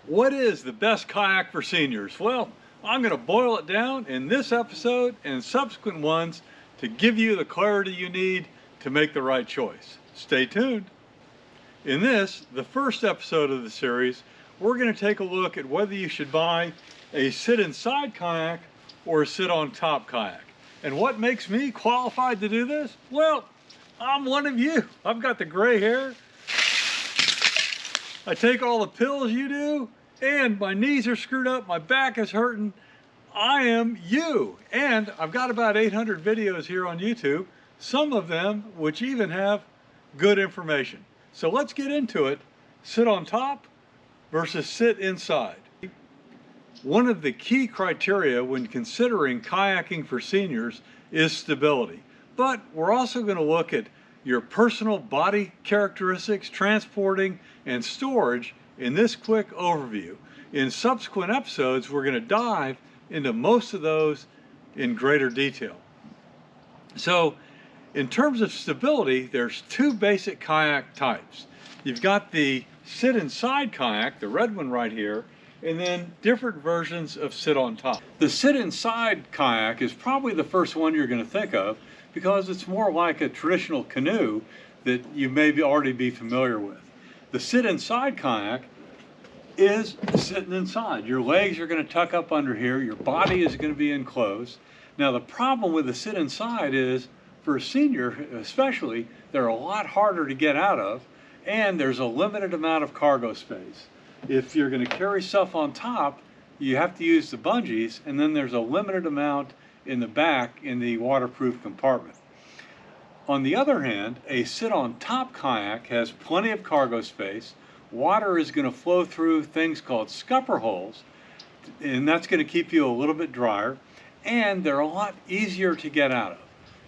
What is the best kayak for seniors? Well, I'm going to boil it down in this episode and subsequent ones to give you the clarity you need to make the right choice. Stay tuned. In this, the first episode of the series, we're going to take a look at whether you should buy a sit-inside kayak or a sit-on-top kayak. And what makes me qualified to do this? Well, I'm one of you. I've got the gray hair. I take all the pills you do, and my knees are screwed up, my back is hurting. I am you. And I've got about 800 videos here on YouTube, some of them which even have good information. So let's get into it. Sit on top versus sit inside. One of the key criteria when considering kayaking for seniors is stability. But we're also going to look at your personal body characteristics, transporting, and storage in this quick overview. In subsequent episodes, we're going to dive into most of those in greater detail. So, in terms of stability, there's two basic kayak types. You've got the sit-inside kayak, the red one right here, and then different versions of sit-on-top. The sit-inside kayak is probably the first one you're going to think of because it's more like a traditional canoe that you may already be familiar with. The sit-inside kayak is sitting inside. Your legs are going to tuck up under here. Your body is going to be enclosed. Now the problem with the sit-inside is, for a senior especially, they're a lot harder to get out of, and there's a limited amount of cargo space. If you're going to carry stuff on top, you have to use the bungees, and then there's a limited amount in the back in the waterproof compartment. On the other hand, a sit-on-top kayak has plenty of cargo space. Water is going to flow through things called scupper holes, and that's going to keep you a little bit drier, and they're a lot easier to get out of.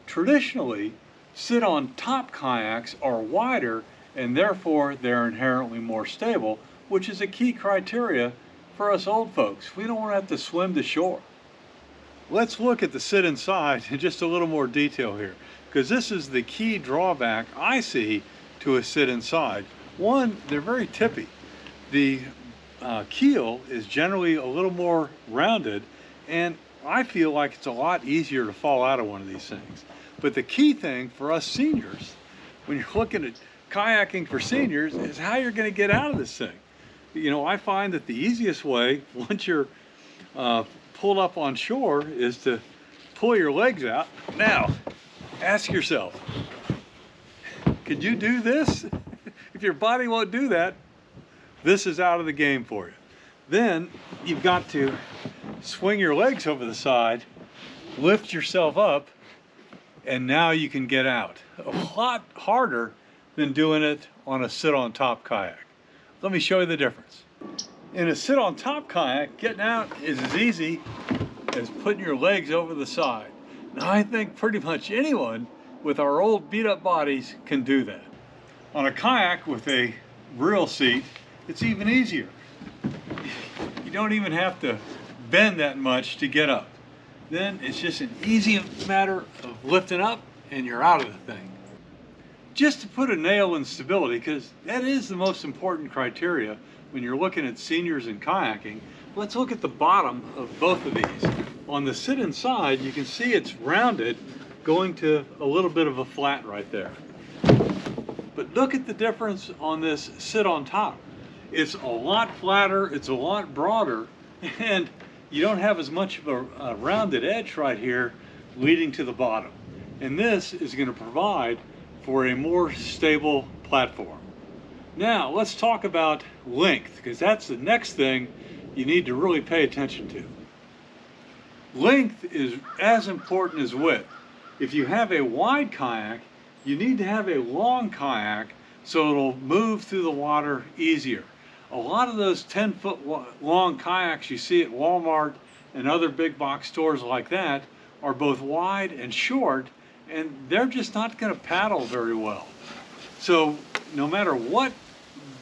Traditionally, sit-on-top kayaks are wider, and therefore they're inherently more stable, which is a key criteria for us old folks. We don't want to have to swim to shore. Let's look at the sit inside in just a little more detail here, because this is the key drawback I see to a sit inside. One, they're very tippy. The keel is generally a little more rounded, and I feel like it's a lot easier to fall out of one of these things. But the key thing for us seniors, when you're looking at kayaking for seniors, is how you're going to get out of this thing. You know, I find that the easiest way, once you're pulled up on shore, is to pull your legs out. Now, ask yourself, could you do this? If your body won't do that, this is out of the game for you. Then you've got to swing your legs over the side, lift yourself up, and now you can get out. A lot harder than doing it on a sit-on-top kayak. Let me show you the difference. In a sit-on-top kayak, getting out is as easy as putting your legs over the side. Now, I think pretty much anyone with our old beat-up bodies can do that. On a kayak with a real seat, it's even easier. You don't even have to bend that much to get up. Then it's just an easy matter of lifting up and you're out of the thing. Just to put a nail in stability, because that is the most important criteria when you're looking at seniors and kayaking, let's look at the bottom of both of these. On the sit inside, you can see it's rounded, going to a little bit of a flat right there. But look at the difference on this sit on top. It's a lot flatter, it's a lot broader, and you don't have as much of a rounded edge right here leading to the bottom. And this is going to provide for a more stable platform. Now let's talk about length, because that's the next thing you need to really pay attention to. Length is as important as width. If you have a wide kayak, you need to have a long kayak so it'll move through the water easier. A lot of those 10-foot long kayaks you see at Walmart and other big box stores like that are both wide and short, and they're just not going to paddle very well. So no matter what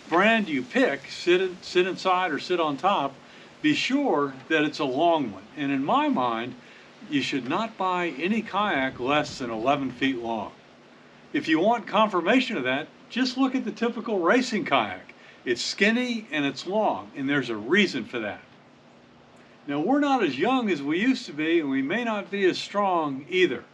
brand you pick, sit inside or sit on top, be sure that it's a long one. And in my mind, you should not buy any kayak less than 11 feet long. If you want confirmation of that, just look at the typical racing kayak. It's skinny and it's long, and there's a reason for that. Now, we're not as young as we used to be, and we may not be as strong either.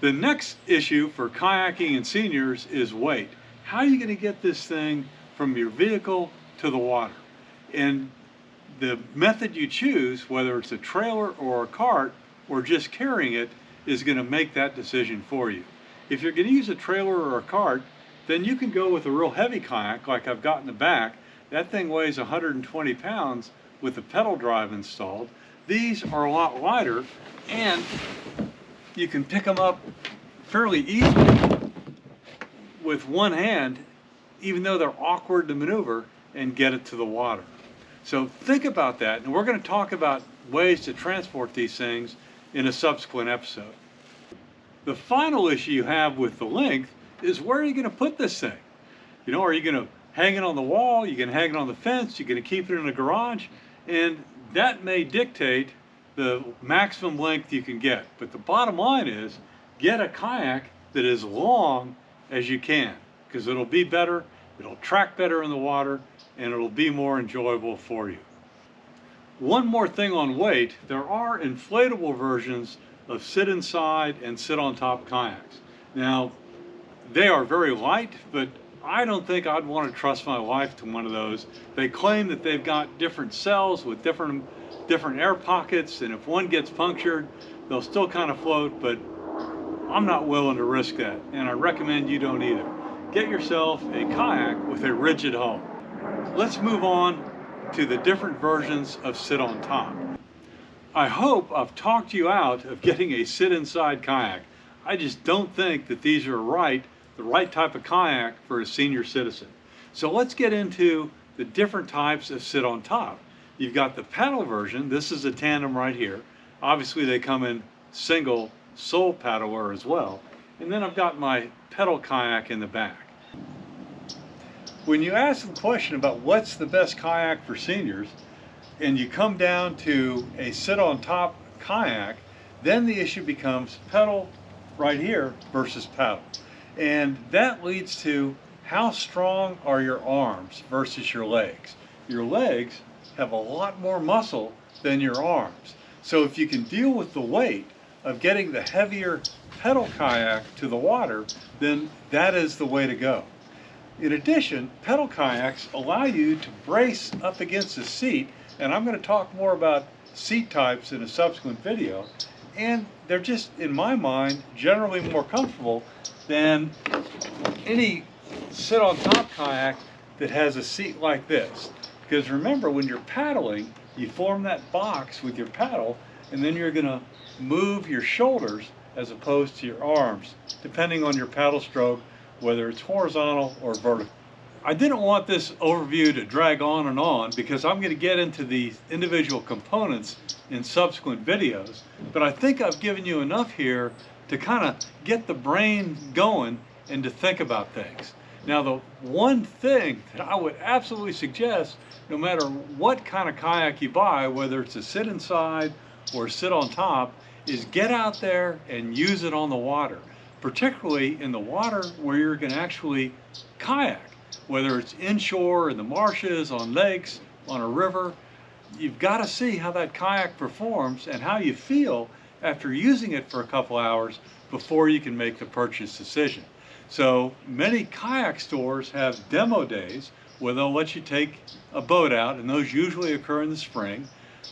The next issue for kayaking and seniors is weight. How are you going to get this thing from your vehicle to the water? And the method you choose, whether it's a trailer or a cart or just carrying it, is going to make that decision for you. If you're going to use a trailer or a cart, then you can go with a real heavy kayak like I've got in the back. That thing weighs 120 pounds with a pedal drive installed. These are a lot lighter, and you can pick them up fairly easily with one hand, even though they're awkward to maneuver, and get it to the water. So think about that, and we're going to talk about ways to transport these things in a subsequent episode. The final issue you have with the length is, where are you going to put this thing? You know, are you going to hang it on the wall? You're going to hang it on the fence? You're going to keep it in a garage? And that may dictate the maximum length you can get. But the bottom line is, get a kayak that is long as you can, because it'll be better, it'll track better in the water, and it'll be more enjoyable for you. One more thing on weight, there are inflatable versions of sit inside and sit on top kayaks. Now, they are very light, but I don't think I'd want to trust my life to one of those. They claim that they've got different cells with different air pockets, and if one gets punctured, they'll still kind of float, but I'm not willing to risk that, and I recommend you don't either. Get yourself a kayak with a rigid hull. Let's move on to the different versions of sit on top. I hope I've talked you out of getting a sit inside kayak. I just don't think that these are the right type of kayak for a senior citizen. So let's get into the different types of sit on top. You've got the paddle version. This is a tandem right here. Obviously they come in single sole paddler as well. And then I've got my pedal kayak in the back. When you ask the question about what's the best kayak for seniors, and you come down to a sit on top kayak, then the issue becomes pedal right here versus paddle. And that leads to, how strong are your arms versus your legs? Your legs have a lot more muscle than your arms. So if you can deal with the weight of getting the heavier pedal kayak to the water, then that is the way to go. In addition, pedal kayaks allow you to brace up against the seat, and I'm going to talk more about seat types in a subsequent video, and they're just, in my mind, generally more comfortable than any sit on top kayak that has a seat like this. Because remember, when you're paddling, you form that box with your paddle, and then you're going to move your shoulders as opposed to your arms, depending on your paddle stroke, whether it's horizontal or vertical. I didn't want this overview to drag on, because I'm going to get into the individual components in subsequent videos, but I think I've given you enough here to kind of get the brain going and to think about things. Now, the one thing that I would absolutely suggest, no matter what kind of kayak you buy, whether it's a sit inside or sit on top, is get out there and use it on the water, particularly in the water where you're going to actually kayak, whether it's inshore, in the marshes, on lakes, on a river. You've got to see how that kayak performs and how you feel after using it for a couple hours before you can make the purchase decision. So many kayak stores have demo days where they'll let you take a boat out, and those usually occur in the spring.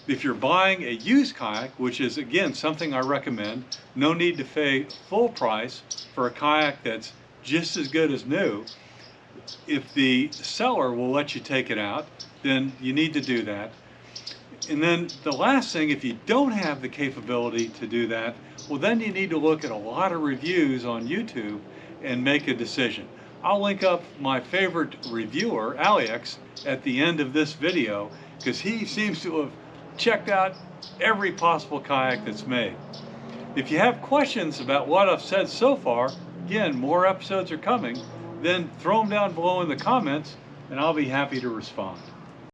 If you're buying a used kayak, which is again something I recommend, no need to pay full price for a kayak that's just as good as new. If the seller will let you take it out, then you need to do that. And then the last thing, if you don't have the capability to do that, well, then you need to look at a lot of reviews on YouTube and make a decision. I'll link up my favorite reviewer, Alex, at the end of this video, because he seems to have checked out every possible kayak that's made. If you have questions about what I've said so far, again, more episodes are coming, then throw them down below in the comments and I'll be happy to respond.